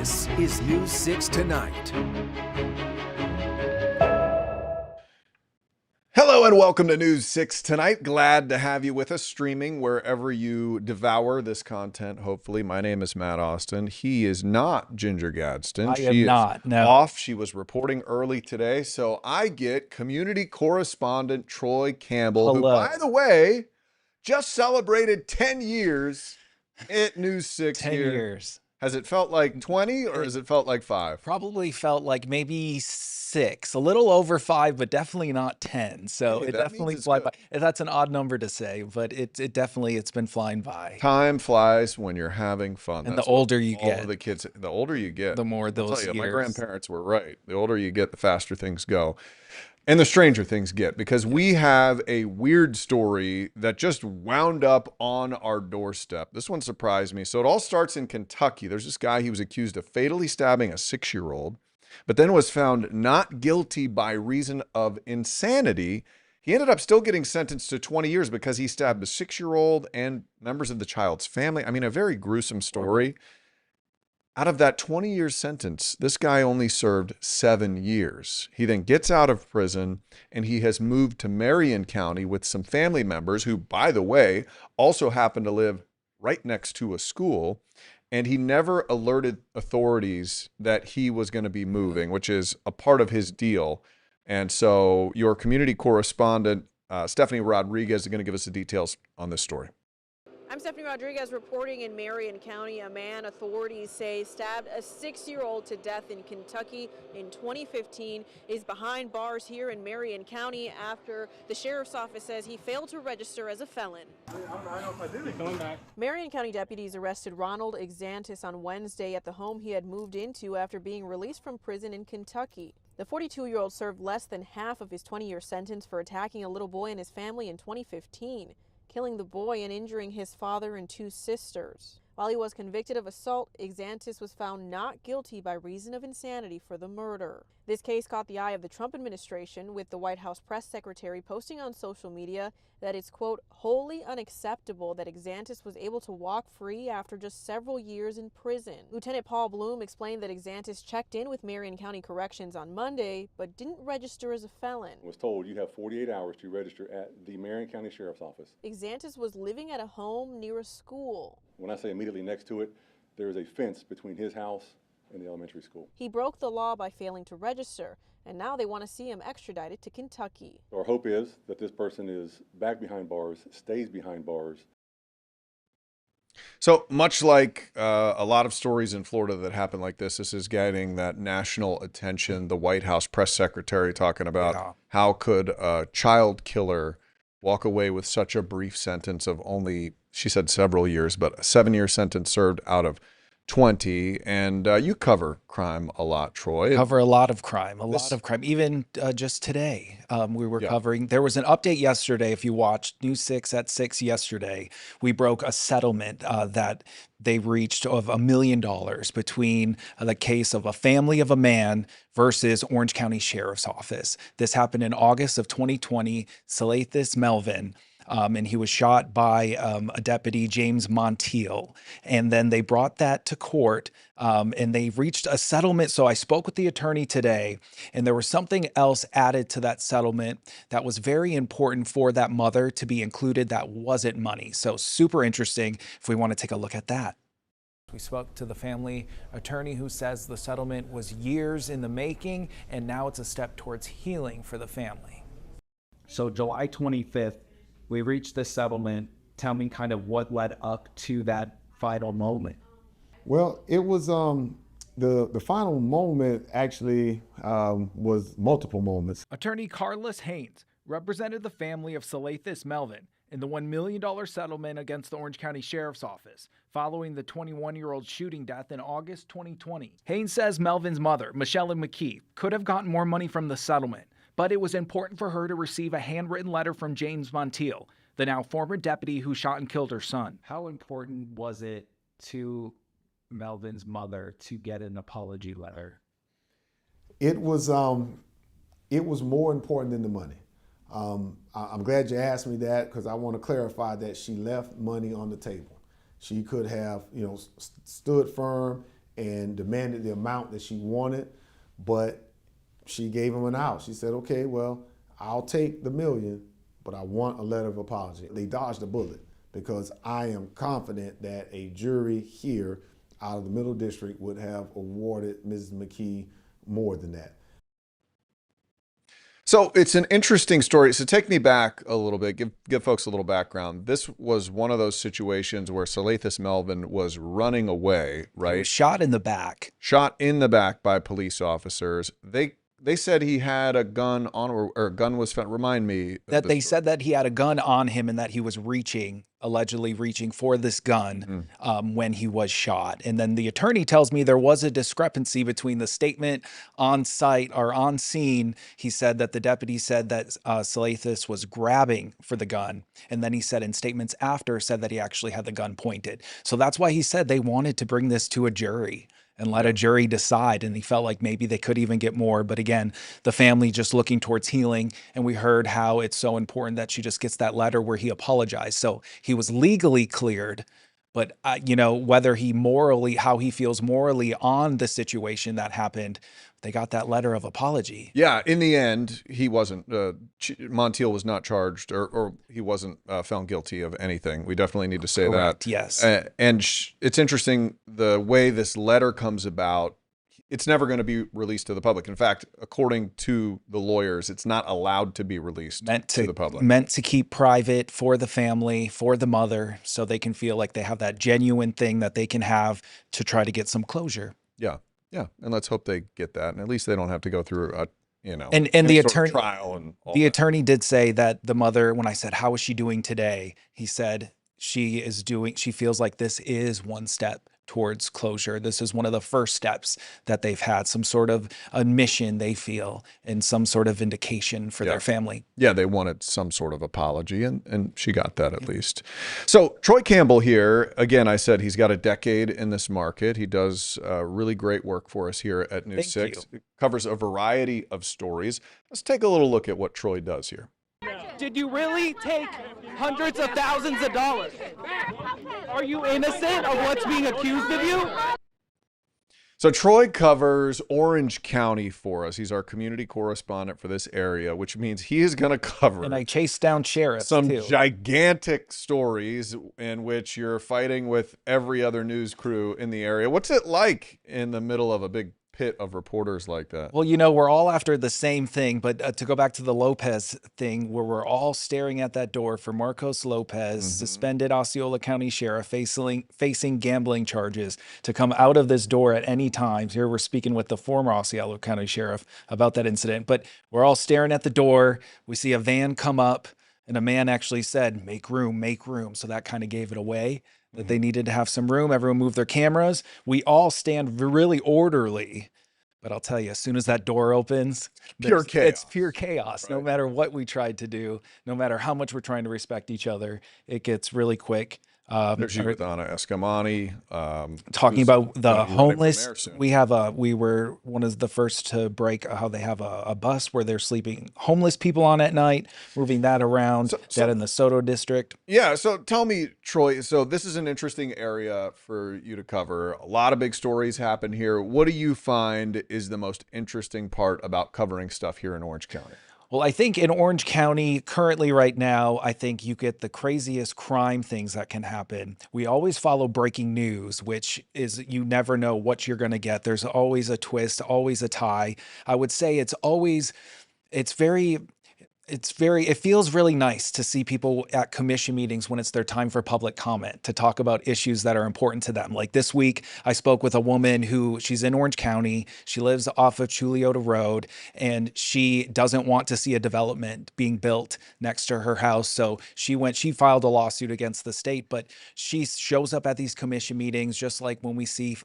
This is News 6 Tonight. Hello and welcome to News 6 Tonight. Glad to have you with us, streaming wherever you devour this content, hopefully. My name is Matt Austin. He is not Ginger Gadsden. She is no. Off. She was reporting early today, so I get community correspondent Troy Campbell, Hello. who, by the way, just celebrated 10 years at News 6 10 here. years. Has it felt like 20 or has it felt like 5? Probably felt like maybe 6, a little over 5, but definitely not 10. So Hey, it that definitely means it's flies good. by. That's an odd number to say, but it's been flying by. Time flies when you're having fun. And That's the what older you all get, of the kids, the older you get, the more I'll tell those you, my years. grandparents were right. The older you get, the faster things go. And the stranger things get, because we have a weird story that just wound up on our doorstep. This one surprised me. So it all starts in Kentucky. There's this guy, he was accused of fatally stabbing a 6-year-old, but then was found not guilty by reason of insanity. He ended up still getting sentenced to 20 years because he stabbed a 6-year-old and members of the child's family. I mean, a very gruesome story. Out of that 20-year sentence, this guy only served 7 years. He then gets out of prison and he has moved to Marion County with some family members who, by the way, also happen to live right next to a school. And he never alerted authorities that he was going to be moving, which is a part of his deal. And so your community correspondent, Stephanie Rodriguez, is going to give us the details on this story. I'm Stephanie Rodriguez reporting in Marion County. A man authorities say stabbed a 6-year-old to death in Kentucky in 2015 is behind bars here in Marion County after the sheriff's office says he failed to register as a felon. Marion County deputies arrested Ronald Exantis on Wednesday at the home he had moved into after being released from prison in Kentucky. The 42-year-old served less than half of his 20-year sentence for attacking a little boy and his family in 2015. Killing the boy and injuring his father and 2 sisters. While he was convicted of assault, Exantis was found not guilty by reason of insanity for the murder. This case caught the eye of the Trump administration, with the White House press secretary posting on social media that it's, quote, wholly unacceptable that Exantis was able to walk free after just several years in prison. Lieutenant Paul Bloom explained that Exantis checked in with Marion County Corrections on Monday, but didn't register as a felon. Was told you have 48 hours to register at the Marion County Sheriff's Office. Exantis was living at a home near a school. When I say immediately next to it, there is a fence between his house and the elementary school. He broke the law by failing to register, and now they want to see him extradited to Kentucky. Our hope is that this person is back behind bars, stays behind bars. So much like a lot of stories in Florida that happen like this is getting that national attention. The White House press secretary talking about how could a child killer walk away with such a brief sentence of only, she said several years, but a 7-year sentence served out of 20. And you cover crime a lot, Troy. Cover a lot of crime, Even just today, we were covering. There was an update yesterday. If you watched News 6 at 6 yesterday, we broke a settlement that they reached of $1 million between the case of a family of a man versus Orange County Sheriff's Office. This happened in August of 2020. Salathis Melvin. And he was shot by a deputy, James Montiel. And then they brought that to court and they reached a settlement. So I spoke with the attorney today, and there was something else added to that settlement that was very important for that mother to be included that wasn't money. So super interesting if we want to take a look at that. We spoke to the family attorney who says the settlement was years in the making, and now it's a step towards healing for the family. So July 25th, we reached this settlement. Tell me kind of what led up to that final moment. Well, it was the final moment actually was multiple moments. Attorney Carlos Haynes represented the family of Salathis Melvin in the $1 million settlement against the Orange County Sheriff's Office following the 21-year-old shooting death in August 2020. Haynes says Melvin's mother, Michelle McKee, could have gotten more money from the settlement, but it was important for her to receive a handwritten letter from James Montiel, the now former deputy who shot and killed her son. How important was it to Melvin's mother to get an apology letter? It was more important than the money. I'm glad you asked me that, because I want to clarify that she left money on the table. She could have, stood firm and demanded the amount that she wanted, but she gave him an out. She said, okay, well, I'll take the $1 million, but I want a letter of apology. They dodged a bullet because I am confident that a jury here out of the Middle District would have awarded Mrs. McKee more than that. So it's an interesting story. So take me back a little bit, give folks a little background. This was one of those situations where Salathis Melvin was running away, He right? was shot in the back. Shot in the back by police officers. They said he had a gun on, or a gun was found. Remind me. That they said that he had a gun on him and that he was allegedly reaching for this gun when he was shot. And then the attorney tells me there was a discrepancy between the statement on site or on scene. He said that the deputy said that Salathis was grabbing for the gun. And then he said in statements after said that he actually had the gun pointed. So that's why he said they wanted to bring this to a jury and let a jury decide. And he felt like maybe they could even get more. But again, the family just looking towards healing. And we heard how it's so important that she just gets that letter where he apologized. So he was legally cleared, but whether how he feels morally on the situation that happened, they got that letter of apology. Yeah, in the end, he wasn't, Montiel was not charged or he wasn't found guilty of anything. We definitely need to say Correct, that. yes. It's interesting the way this letter comes about. It's never going to be released to the public. In fact, according to the lawyers, it's not allowed to be released to the public. Meant to keep private for the family, for the mother, so they can feel like they have that genuine thing that they can have to try to get some closure. Yeah. Yeah. And let's hope they get that. And at least they don't have to go through And any the sort of attorney trial and all the that. attorney did say that the mother, when I said, how is she doing today? He said she feels like this is one step towards closure. This is one of the first steps that they've had, some sort of admission they feel and some sort of vindication for their family. Yeah, they wanted some sort of apology, and she got that at least. So Troy Campbell here, again, I said he's got a decade in this market. He does really great work for us here at News 6. It covers a variety of stories. Let's take a little look at what Troy does here. Did you really take hundreds of thousands of dollars? Are you innocent of what's being accused of you? So Troy covers Orange County for us. He's our community correspondent for this area, which means he is going to cover. And I chased down sheriffs some too. Gigantic stories in which you're fighting with every other news crew in the area. What's it like in the middle of a big pit of reporters like that? Well, we're all after the same thing, but to go back to the Lopez thing, where we're all staring at that door for Marcos Lopez, suspended Osceola County Sheriff, facing gambling charges, to come out of this door at any time. Here we're speaking with the former Osceola County Sheriff about that incident, but we're all staring at the door. We see a van come up, and a man actually said, make room, make room. So that kind of gave it away that they needed to have some room. Everyone moved their cameras. We all stand really orderly. But I'll tell you, as soon as that door opens, it's pure chaos. Right. No matter what we tried to do, no matter how much we're trying to respect each other, it gets really quick. There's you with Anna Escamani. Talking about the homeless. We were one of the first to break how they have a bus where they're sleeping homeless people on at night, moving that around, that in the Soto district. Yeah. So tell me, Troy, so this is an interesting area for you to cover. A lot of big stories happen here. What do you find is the most interesting part about covering stuff here in Orange County? Well, I think in Orange County currently right now, I think you get the craziest crime things that can happen. We always follow breaking news, which is you never know what you're going to get. There's always a twist, always a tie. I would say it feels really nice to see people at commission meetings when it's their time for public comment to talk about issues that are important to them. Like this week, I spoke with a woman she's in Orange County. She lives off of Chuliota Road, and she doesn't want to see a development being built next to her house. So she filed a lawsuit against the state, but she shows up at these commission meetings, just like when we see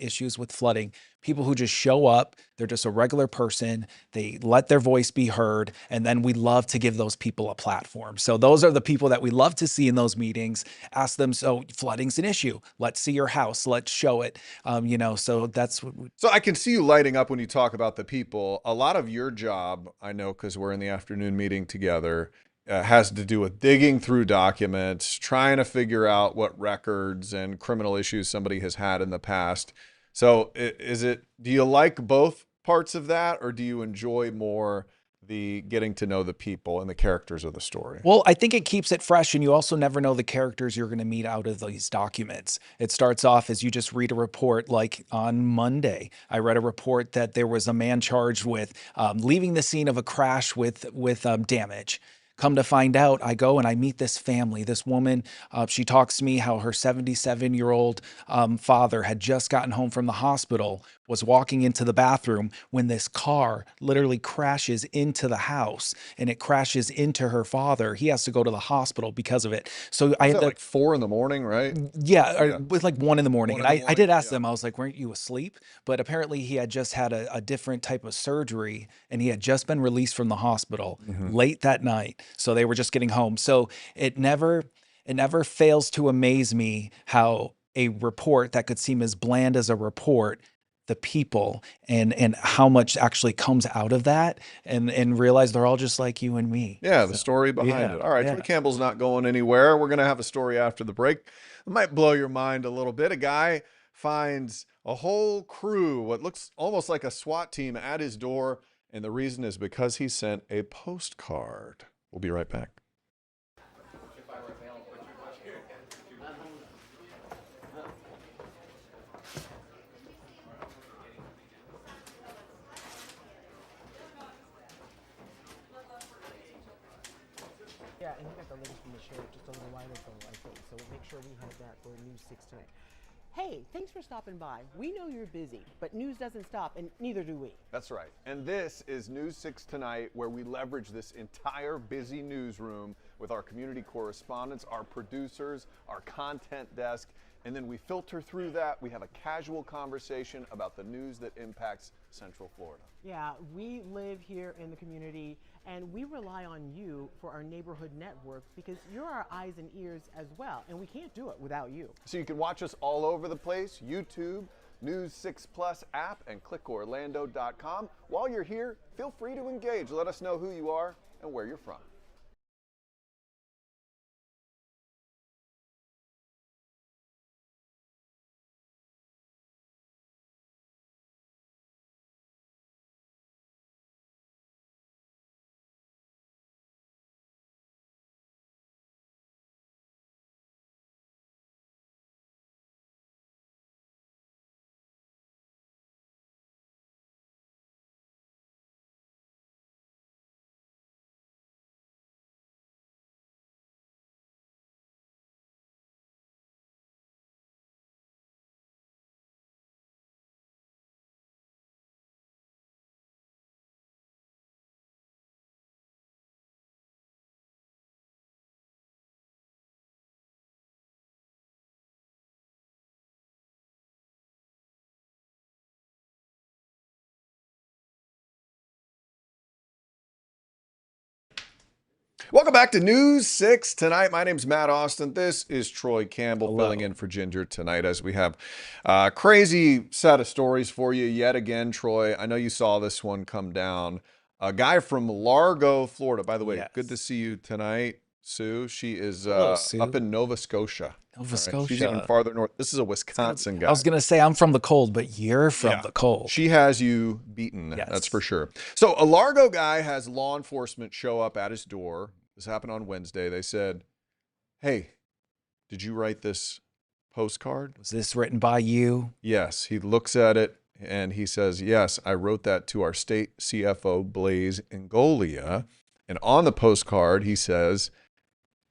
issues with flooding. People who just show up, they're just a regular person. They let their voice be heard. And then we love to give those people a platform. So those are the people that we love to see in those meetings. Ask them, so flooding's an issue. Let's see your house. Let's show it. So that's what So I can see you lighting up when you talk about the people. A lot of your job, I know, because we're in the afternoon meeting together, has to do with digging through documents, trying to figure out what records and criminal issues somebody has had in the past. So do you like both parts of that, or do you enjoy more the getting to know the people and the characters of the story? Well, I think it keeps it fresh, and you also never know the characters you're going to meet out of these documents. It starts off as you just read a report, like on Monday. I read a report that there was a man charged with leaving the scene of a crash with damage. Come to find out, I go and I meet this family. This woman, she talks to me how her 77-year-old father had just gotten home from the hospital, was walking into the bathroom when this car literally crashes into the house, and it crashes into her father. He has to go to the hospital because of it. So I Is had that to, like 4 in the morning, right? yeah, Yeah. it was like 1 in the morning. 1 And in the I did morning, ask yeah. them, I was like, weren't you asleep? But apparently he had just had a different type of surgery, and he had just been released from the hospital late that night. So they were just getting home. So it never fails to amaze me how a report that could seem as bland as a report, the people and how much actually comes out of that, and realize they're all just like you and me. Yeah, the story behind it. All right, Troy Campbell's not going anywhere. We're going to have a story after the break. It might blow your mind a little bit. A guy finds a whole crew, what looks almost like a SWAT team, at his door, and the reason is because he sent a postcard. We'll be right back. Yeah, and he got the link from the sheriff just a little while ago, I think. So we'll make sure we have that for News 6 tonight. Hey, thanks for stopping by. We know you're busy, but news doesn't stop, and neither do we. That's right. And this is News 6 Tonight, where we leverage this entire busy newsroom with our community correspondents, our producers, our content desk, and then we filter through that. We have a casual conversation about the news that impacts Central Florida. Yeah, we live here in the community, and we rely on you for our neighborhood network because you're our eyes and ears as well, and we can't do it without you. So you can watch us all over the place, YouTube, News 6 Plus app, and clickorlando.com. While you're here, feel free to engage. Let us know who you are and where you're from. Welcome back to News 6 Tonight. My name's Matt Austin. This is Troy Campbell filling in for Ginger tonight as we have a crazy set of stories for you yet again, Troy. I know you saw this one come down. A guy from Largo, Florida. By the way, good to see you tonight, Sue. She is Sue. up in Nova Scotia. Nova Scotia. She's even farther north. This is a Wisconsin guy. I was going to say I'm from the cold, but you're from the cold. She has you beaten, Yes. that's for sure. So a Largo guy has law enforcement show up at his door. This happened on Wednesday. They said, hey, did you write this postcard? Was this written by you? Yes. He looks at it and he says, yes, I wrote that to our state CFO, Blaze Ngolia. And on the postcard, he says,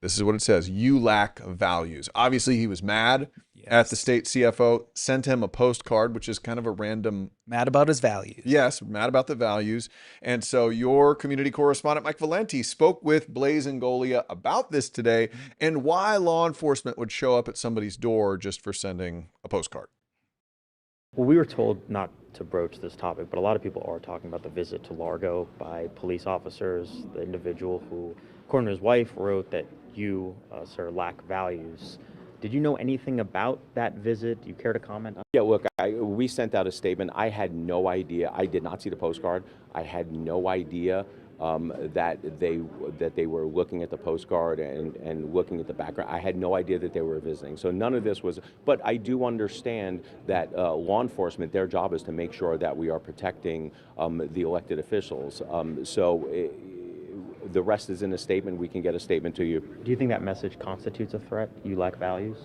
this is what it says: you lack values. Obviously, he was mad at the state CFO, sent him a postcard, which is kind of a random. Mad about his values. Yes, mad about the values. And so your community correspondent, Mike Valenti, spoke with Blaze Ngolia about this today and why law enforcement would show up at somebody's door just for sending a postcard. Well, we were told not to broach this topic, but a lot of people are talking about the visit to Largo by police officers, the individual who, according to his wife, wrote that you, sir, lack values. Did you know anything about that visit? Do you care to comment on? Yeah, look, we sent out a statement. I had no idea. I did not see the postcard. I had no idea that they were looking at the postcard and looking at the background. I had no idea that they were visiting. So none of this was, but I do understand that law enforcement, their job is to make sure that we are protecting the elected officials. The rest is in a statement. We can get a statement to you. Do you think that message constitutes a threat? You lack values?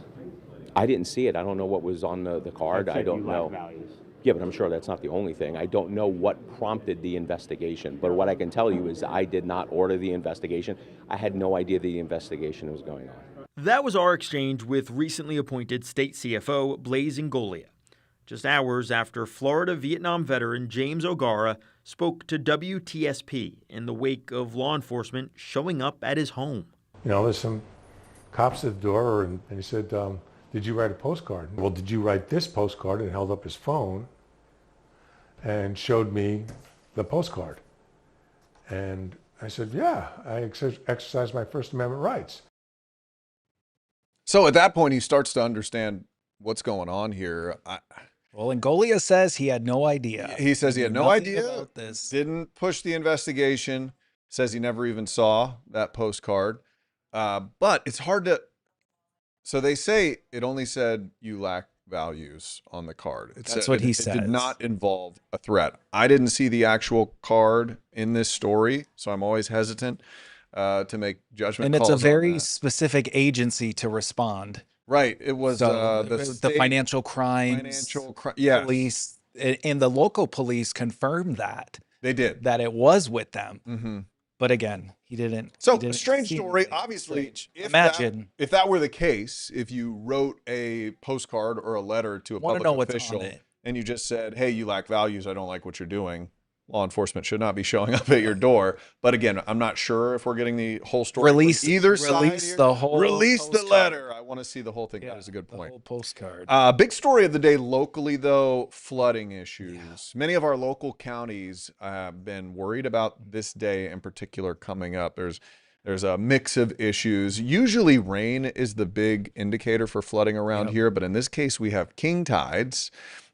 I didn't see it. I don't know what was on the card. I don't know. Values. Yeah, but I'm sure that's not the only thing. I don't know what prompted the investigation. But what I can tell you is I did not order the investigation. I had no idea the investigation was going on. That was our exchange with recently appointed state CFO Blaise Ingoglia, just hours after Florida Vietnam veteran James O'Gara spoke to WTSP in the wake of law enforcement showing up at his home. There's some cops at the door, and he said, did you write a postcard? Well, did you write this postcard? And held up his phone and showed me the postcard. And I said, yeah, I exercised my First Amendment rights. So at that point, he starts to understand what's going on here. Well, Ingoglia says he had no idea. He says he had no Nothing idea, about this. didn't push the investigation, says he never even saw that postcard. But it's hard to... So they say it only said you lack values on the card. That's what he says. It did not involve a threat. I didn't see the actual card in this story, so I'm always hesitant to make judgment calls. And it's a very on that. specific agency to respond. Right. It was the financial crimes yes. police, and the local police confirmed that. They did. That it was with them. Mm-hmm. But again, he didn't. So he didn't a strange see story. anything. Obviously, Imagine if that were the case, if you wrote a postcard or a letter to a public official and you just said, hey, you lack values, I don't like what you're doing, law enforcement should not be showing up at your door. But again, I'm not sure if we're getting the whole story. Release either side. Release the whole Release the postcard. letter. I want to see the whole thing. Yeah, that is a good point. The whole postcard. Big story of the day locally, though, flooding issues. Yeah. Many of our local counties have been worried about this day in particular coming up. There's a mix of issues. Usually rain is the big indicator for flooding around here, but in this case we have king tides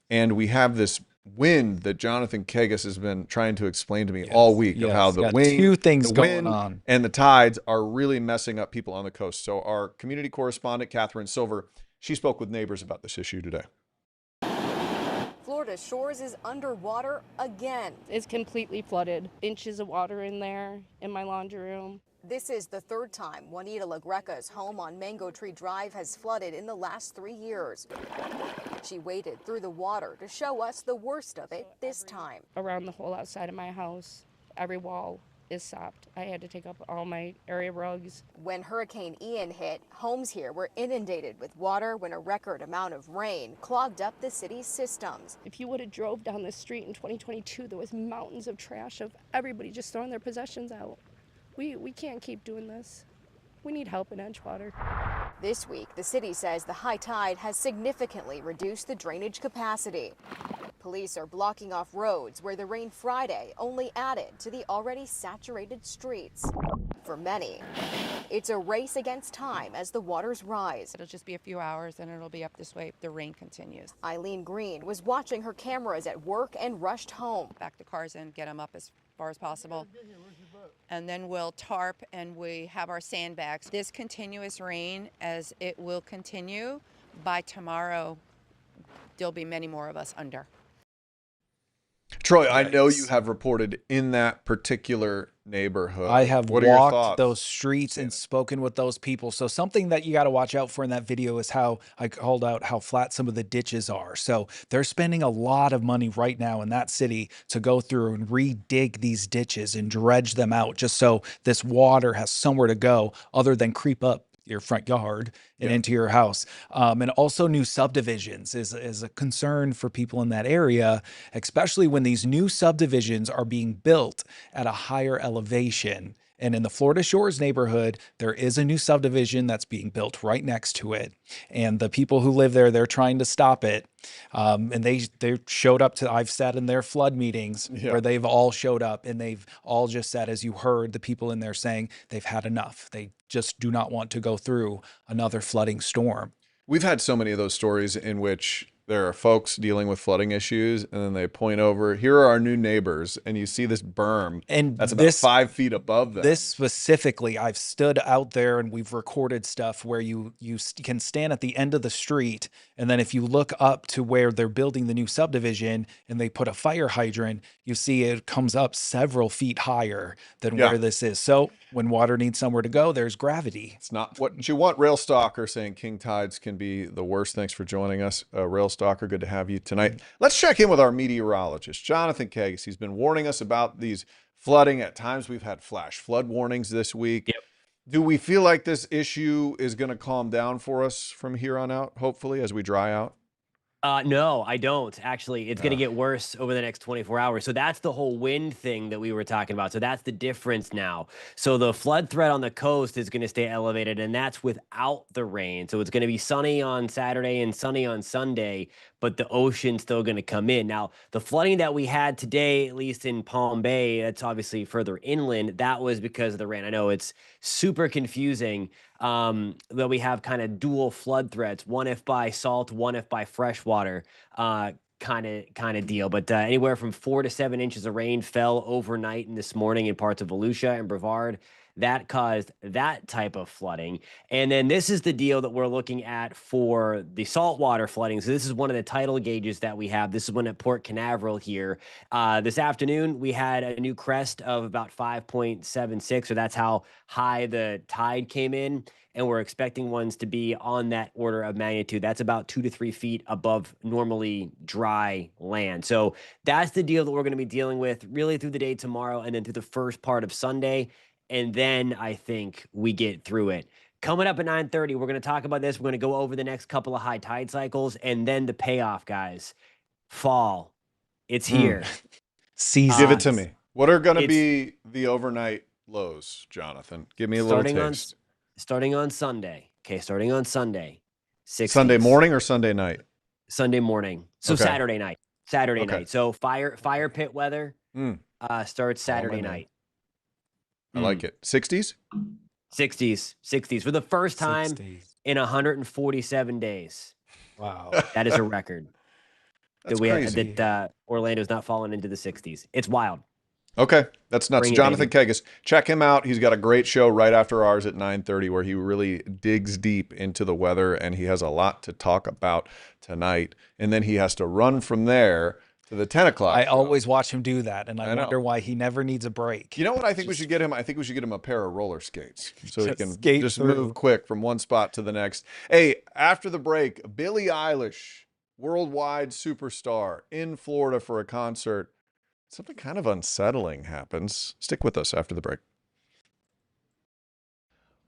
and we have this wind that Jonathan Kagas has been trying to explain to me all week of how the wind, two things the going wind on, and the tides are really messing up people on the coast. So our community correspondent, Catherine Silver, she spoke with neighbors about this issue today. Florida Shores is underwater again. It's completely flooded. Inches of water in there in my laundry room. This is the third time Juanita LaGreca's home on Mango Tree Drive has flooded in the last 3 years. She waded through the water to show us the worst of it this time. Around the whole outside of my house, every wall is sopped. I had to take up all my area rugs. When Hurricane Ian hit, homes here were inundated with water when a record amount of rain clogged up the city's systems. If you would have drove down the street in 2022, there was mountains of trash of everybody just throwing their possessions out. We can't keep doing this. We need help in Edgewater. This week, the city says the high tide has significantly reduced the drainage capacity. Police are blocking off roads where the rain Friday only added to the already saturated streets. For many, it's a race against time as the waters rise. It'll just be a few hours and it'll be up this way if the rain continues. Eileen Green was watching her cameras at work and rushed home. Back the cars in, get them up as far as possible. And then we'll tarp and we have our sandbags. This continuous rain, as it will continue, by tomorrow, there'll be many more of us under. Troy, I know you have reported in that particular neighborhood. I have What are your walked thoughts? those streets and spoken with those people. So something that you got to watch out for in that video is how I called out how flat some of the ditches are. So they're spending a lot of money right now in that city to go through and re-dig these ditches and dredge them out just so this water has somewhere to go other than creep up your front yard and into your house. And also new subdivisions is a concern for people in that area, especially when these new subdivisions are being built at a higher elevation. And in the Florida Shores neighborhood, there is a new subdivision that's being built right next to it. And the people who live there, they're trying to stop it. And they showed up to, I've sat in their flood meetings where they've all showed up and they've all just said, as you heard, the people in there saying they've had enough. They just do not want to go through another flooding storm. We've had so many of those stories in which there are folks dealing with flooding issues, and then they point over, here are our new neighbors, and you see this berm And that's about 5 feet above them. This specifically, I've stood out there and we've recorded stuff where you can stand at the end of the street, and then if you look up to where they're building the new subdivision and they put a fire hydrant, you see it comes up several feet higher than where this is. So when water needs somewhere to go, there's gravity. It's not what you want. Rail Stalker saying king tides can be the worst. Thanks for joining us. Rail Stalker, good to have you tonight. Let's check in with our meteorologist, Jonathan Kegis. He's been warning us about these flooding. At times we've had flash flood warnings this week. Yep. Do we feel like this issue is going to calm down for us from here on out, hopefully, as we dry out? No, I don't. Actually, it's going to get worse over the next 24 hours. So that's the whole wind thing that we were talking about. So that's the difference now. So the flood threat on the coast is going to stay elevated, and that's without the rain. So it's going to be sunny on Saturday and sunny on Sunday, but the ocean's still going to come in. Now, the flooding that we had today, at least in Palm Bay, that's obviously further inland, that was because of the rain. I know it's super confusing that we have kind of dual flood threats, one if by salt, one if by freshwater kind of deal. But anywhere from 4 to 7 inches of rain fell overnight and this morning in parts of Volusia and Brevard. That caused that type of flooding. And then this is the deal that we're looking at for the saltwater flooding. So this is one of the tidal gauges that we have. This is one at Port Canaveral here. This afternoon, we had a new crest of about 5.76. So that's how high the tide came in. And we're expecting ones to be on that order of magnitude. That's about 2 to 3 feet above normally dry land. So that's the deal that we're going to be dealing with really through the day tomorrow and then through the first part of Sunday. And then I think we get through it. Coming up at 9:30, we're going to talk about this. We're going to go over the next couple of high tide cycles and then the payoff, guys. Fall. It's here. Season. Give it to me. What are going to be the overnight lows, Jonathan? Give me a little taste. Starting on Sunday. Okay, starting on Sunday. 60s. Sunday morning or Sunday night? Sunday morning. So Okay. Saturday night. Saturday Okay. night. So fire pit weather starts Saturday night. I like it. 60s? 60s for the first time 60s. in 147 days. Wow. That is a record. That's that crazy. Orlando's not fallen into the 60s. It's wild. Okay, that's nuts. Bring it, Jonathan Kegis, check him out. He's got a great show right after ours at 9:30 where he really digs deep into the weather, and he has a lot to talk about tonight. And then he has to run from there to the 10 o'clock I show. always watch him do that, and I know. wonder why he never needs a break. You know what I think we should get him? I think we should get him a pair of roller skates so he Just can skate just through. move quick from one spot to the next. Hey, after the break, Billie Eilish, worldwide superstar, in Florida for a concert. Something kind of unsettling happens. Stick with us after the break.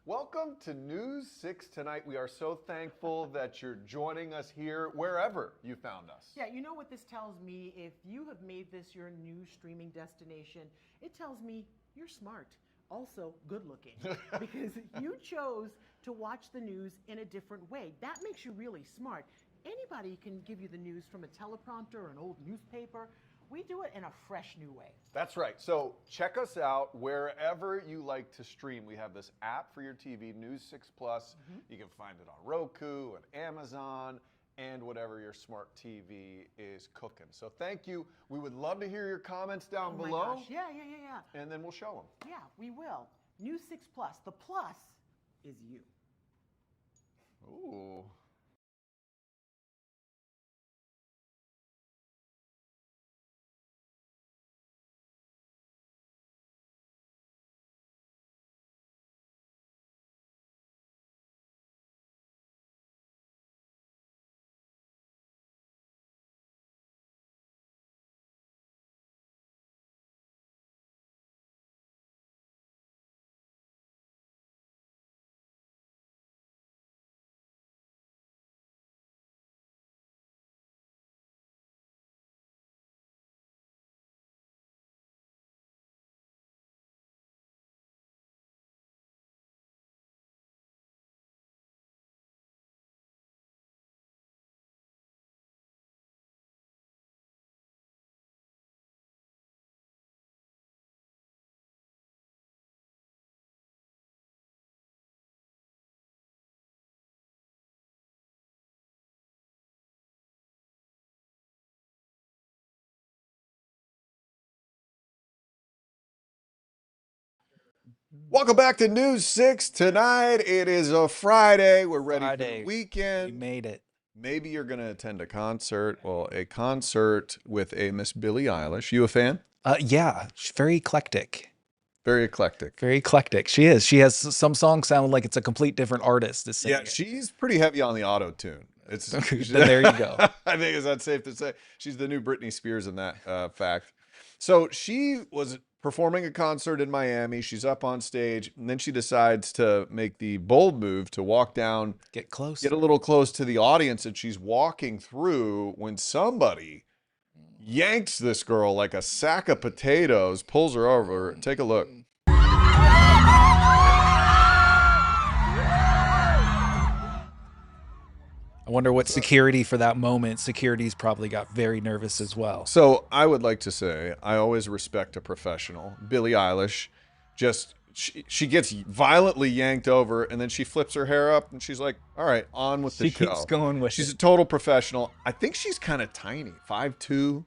Welcome to News 6 Tonight. We are so thankful that you're joining us here wherever you found us. Yeah, you know what this tells me? If you have made this your new streaming destination, it tells me you're smart. Also, good looking. Because you chose to watch the news in a different way. That makes you really smart. Anybody can give you the news from a teleprompter or an old newspaper. We do it in a fresh new way. That's right. So check us out wherever you like to stream. We have this app for your TV, News 6 Plus. You can find it on Roku and Amazon and whatever your smart TV is cooking. So thank you. We would love to hear your comments down Oh my below. gosh. Yeah. And then we'll show them. Yeah, we will. News 6 Plus. The plus is you. Ooh. Welcome back to News 6 tonight. It is a Friday. We're ready for the weekend. We made it. Maybe you're going to attend a concert. Well, a concert with a Miss Billie Eilish. You a fan? Yeah, she's very eclectic. Very eclectic. Very eclectic. She is. She has some songs sound like it's a complete different artist to sing. Yeah, she's pretty heavy on the auto tune. It's Then there you go. I think is that safe to say. She's the new Britney Spears in that fact. So she was performing a concert in Miami. She's up on stage, and then she decides to make the bold move to walk down, get close, get a little close to the audience, and she's walking through when somebody yanks this girl like a sack of potatoes, pulls her over. Take a look. I wonder what security for that moment. Security's probably got very nervous as well. So I would like to say I always respect a professional. Billie Eilish, just she gets violently yanked over, and then she flips her hair up, and she's like, "All right, on with the show." She keeps going with She's it. a total professional. I think she's kind of tiny, 5'2",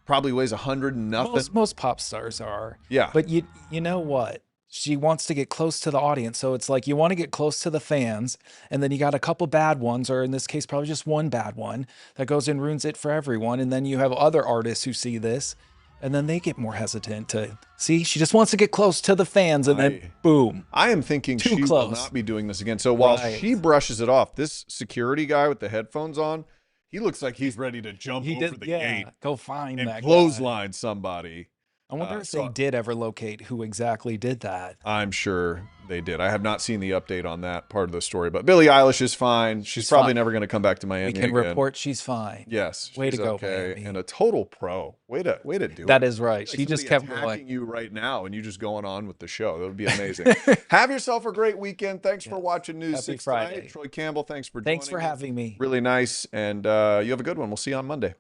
probably weighs 100 and nothing. Most pop stars are. Yeah. But you know what? She wants to get close to the audience. So it's like you want to get close to the fans, and then you got a couple bad ones, or in this case, probably just one bad one that goes and ruins it for everyone. And then you have other artists who see this, and then they get more hesitant to see. She just wants to get close to the fans, and then boom. I am thinking Too she close. will not be doing this again. So while Right. she brushes it off, this security guy with the headphones on, he looks like he's ready to jump over the gate Go find and that guy. clothesline somebody. I wonder if so they did ever locate who exactly did that. I'm sure they did. I have not seen the update on that part of the story, but Billie Eilish is fine. She's probably fine. never going to come back to Miami We can again. report she's fine. Yes. Way to she's go, okay, Miami. and a total pro. Way to do it. That is right. Like She just somebody kept attacking going. you right now, and you just going on with the show. That would be amazing. Have yourself a great weekend. Thanks for watching News Happy 6 Friday. tonight. Troy Campbell, thanks for Thanks joining for us. having me. Really nice, and you have a good one. We'll see you on Monday.